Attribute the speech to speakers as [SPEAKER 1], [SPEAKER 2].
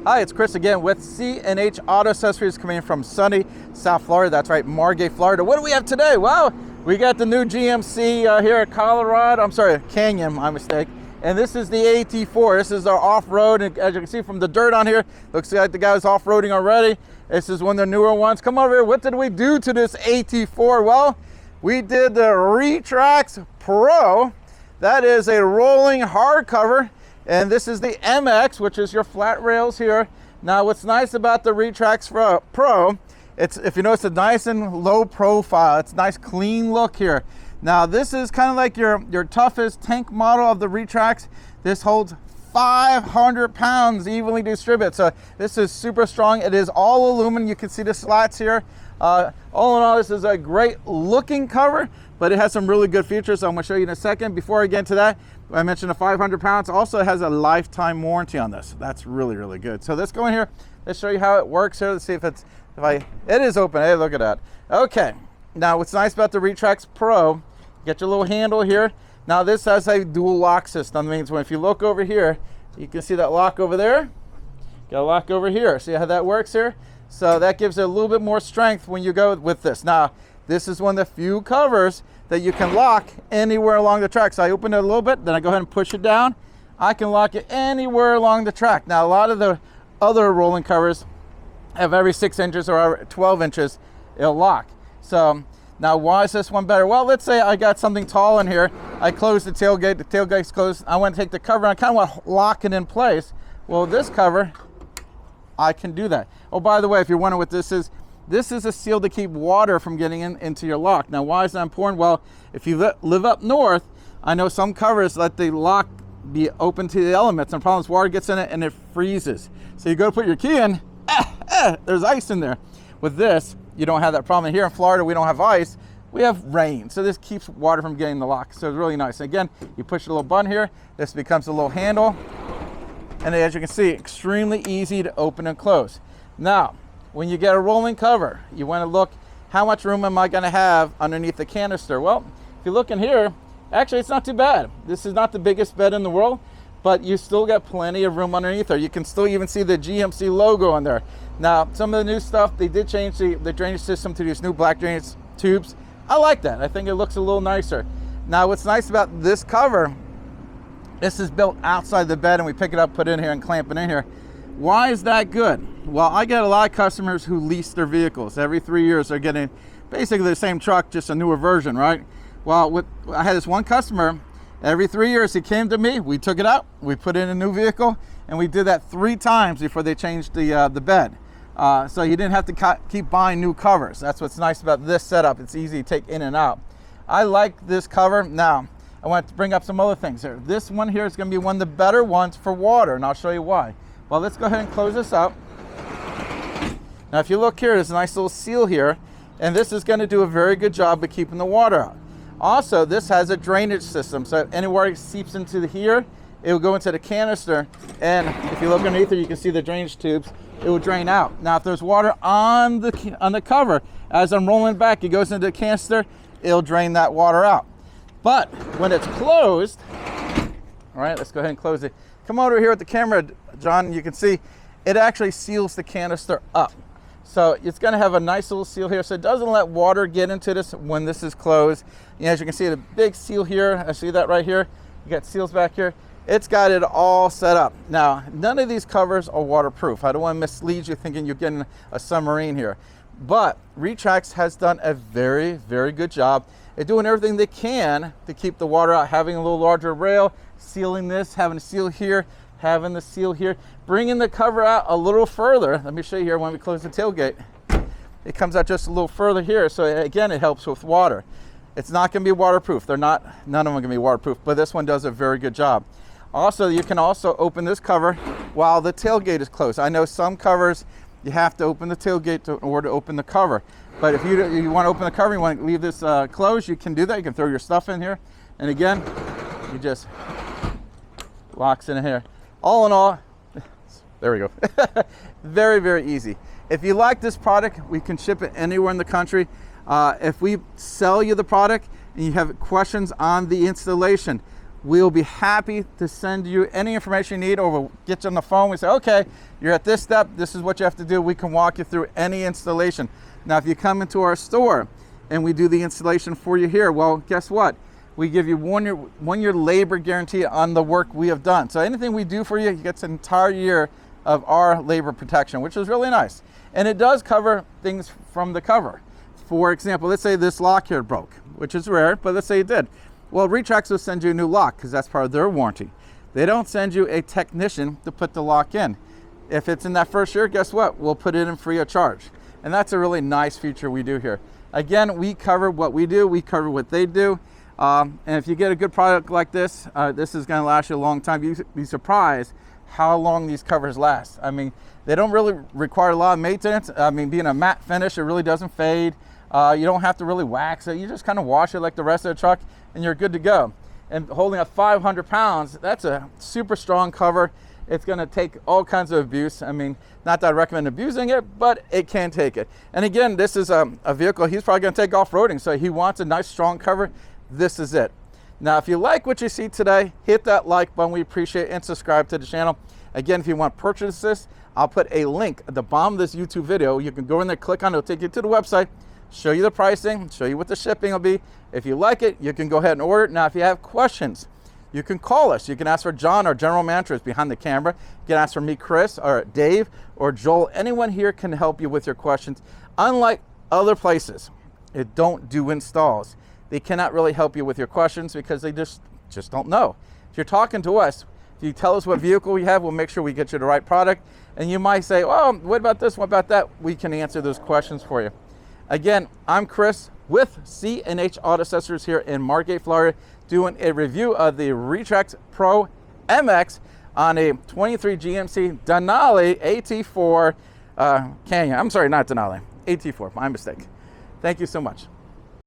[SPEAKER 1] Hi, it's Chris again with C&H Auto Accessories coming from sunny South Florida. That's right, Margate, Florida. What do we have today? Well, we got the new GMC here at Colorado. I'm sorry, Canyon, my mistake. And this is the AT4. This is our off-road, and as you can see from the dirt on here, looks like the guy was off-roading already. This is one of the newer ones. Come over here. What did we do to this AT4? Well, we did the RetraxPro. That is a rolling hardcover. And this is the MX, which is your flat rails here. Now, what's nice about the RetraxPro, it's, if you notice, it's nice and low profile. It's a nice, clean look here. Now, this is kind of like your toughest tank model of the Retrax. This holds 500 pounds evenly distributed. So this is super strong. It is all aluminum. You can see the slats here. All in all, this is a great looking cover, but it has some really good features. So I'm going to show you in a second. Before I get into that, I mentioned the 500 pounds. Also has a lifetime warranty on this. That's really, really good. So let's go in here. Let's show you how it works here. Let's see if it is open. Hey, look at that. Okay. Now, what's nice about the RetraxPro, get your little handle here. Now, this has a dual lock system. That means if you look over here, you can see that lock over there. Got a lock over here. See how that works here? So that gives it a little bit more strength when you go with this. Now, this is one of the few covers that you can lock anywhere along the track. So I open it a little bit, then I go ahead and push it down. I can lock it anywhere along the track. Now, a lot of the other rolling covers have every 6 inches or every 12 inches, it'll lock. So now, why is this one better? Well, let's say I got something tall in here. I close the tailgate's closed. I want to take the cover, and I kind of want to lock it in place. Well, this cover, I can do that. Oh, by the way, if you're wondering what this is a seal to keep water from getting into your lock. Now, why is that important? Well, if you live up north, I know some covers let the lock be open to the elements, and the problem is water gets in it and it freezes. So you go to put your key in, there's ice in there. With this, you don't have that problem. Here in Florida, we don't have ice, we have rain. So this keeps water from getting in the lock. So it's really nice. Again, you push a little button here, this becomes a little handle. And as you can see, extremely easy to open and close. Now, when you get a rolling cover, you want to look, how much room am I going to have underneath the canister? Well, if you look in here, actually it's not too bad. This is not the biggest bed in the world, but you still got plenty of room underneath there. You can still even see the GMC logo on there. Now, some of the new stuff, they did change the drainage system to these new black drainage tubes. I like that. I think it looks a little nicer. Now, what's nice about this cover, this is built outside the bed, and we pick it up, put it in here, and clamp it in here. Why is that good? Well, I get a lot of customers who lease their vehicles. Every 3 years, they're getting basically the same truck, just a newer version, right? Well, I had this one customer, every 3 years, he came to me, we took it out, we put in a new vehicle, and we did that 3 times before they changed the bed. So you didn't have to keep buying new covers. That's what's nice about this setup. It's easy to take in and out. I like this cover. Now, I want to bring up some other things here. This one here is going to be one of the better ones for water, and I'll show you why. Well, let's go ahead and close this up. Now, if you look here, there's a nice little seal here, and this is going to do a very good job of keeping the water out. Also, this has a drainage system, so anywhere it seeps into here, it will go into the canister, and if you look underneath it, you can see the drainage tubes. It will drain out. Now, if there's water on the cover, as I'm rolling back, it goes into the canister, it'll drain that water out. But when it's closed, all right, let's go ahead and close it. Come over here with the camera, John, you can see it actually seals the canister up. So it's going to have a nice little seal here, so it doesn't let water get into this when this is closed. And as you can see, the big seal here, I see that right here. You got seals back here. It's got it all set up. Now, none of these covers are waterproof. I don't want to mislead you thinking you're getting a submarine here. But Retrax has done a very, very good job at doing everything they can to keep the water out, having a little larger rail, sealing this, having a seal here, having the seal here, bringing the cover out a little further. Let me show you here when we close the tailgate. It comes out just a little further here, so again, it helps with water. It's not going to be waterproof. None of them are going to be waterproof, but this one does a very good job. Also, you can also open this cover while the tailgate is closed. I know some covers, you have to open the tailgate in order to open the cover. But if you want to open the cover, you want to leave this closed, you can do that. You can throw your stuff in here. And again, you just locks in here. All in all, there we go. Very, very easy. If you like this product, we can ship it anywhere in the country. If we sell you the product and you have questions on the installation, we'll be happy to send you any information you need, or we'll get you on the phone. We say, okay, you're at this step, this is what you have to do. We can walk you through any installation. Now, if you come into our store and we do the installation for you here, well, guess what? We give you one year labor guarantee on the work we have done. So anything we do for you, you get an entire year of our labor protection, which is really nice. And it does cover things from the cover. For example, let's say this lock here broke, which is rare, but let's say it did. Well, Retrax will send you a new lock because that's part of their warranty. They don't send you a technician to put the lock in. If it's in that first year, guess what? We'll put it in free of charge. And that's a really nice feature we do here. Again, we cover what we do, we cover what they do. And if you get a good product like this, this is gonna last you a long time. You'd be surprised how long these covers last. I mean, they don't really require a lot of maintenance. I mean, being a matte finish, it really doesn't fade. You don't have to really wax it. You just kind of wash it like the rest of the truck and you're good to go. And holding up 500 pounds, that's a super strong cover. It's gonna take all kinds of abuse. I mean, not that I recommend abusing it, but it can take it. And again, this is a vehicle he's probably gonna take off-roading, so he wants a nice strong cover. This is it. Now, if you like what you see today, hit that like button. We appreciate it, and subscribe to the channel. Again, if you want to purchase this, I'll put a link at the bottom of this YouTube video. You can go in there, click on it, it'll take you to the website, show you the pricing, show you what the shipping will be. If you like it, you can go ahead and order it. Now, if you have questions, you can call us. You can ask for John, our general manager, is behind the camera. You can ask for me, Chris, or Dave, or Joel. Anyone here can help you with your questions. Unlike other places, it don't do installs. They cannot really help you with your questions because they just don't know. If you're talking to us, if you tell us what vehicle we have, we'll make sure we get you the right product. And you might say, oh, what about this, what about that? We can answer those questions for you. Again, I'm Chris with C&H Auto Accessories here in Margate, Florida, doing a review of the RetraxPro MX on a 23 GMC Denali AT4 Canyon. I'm sorry, not Denali, AT4, my mistake. Thank you so much.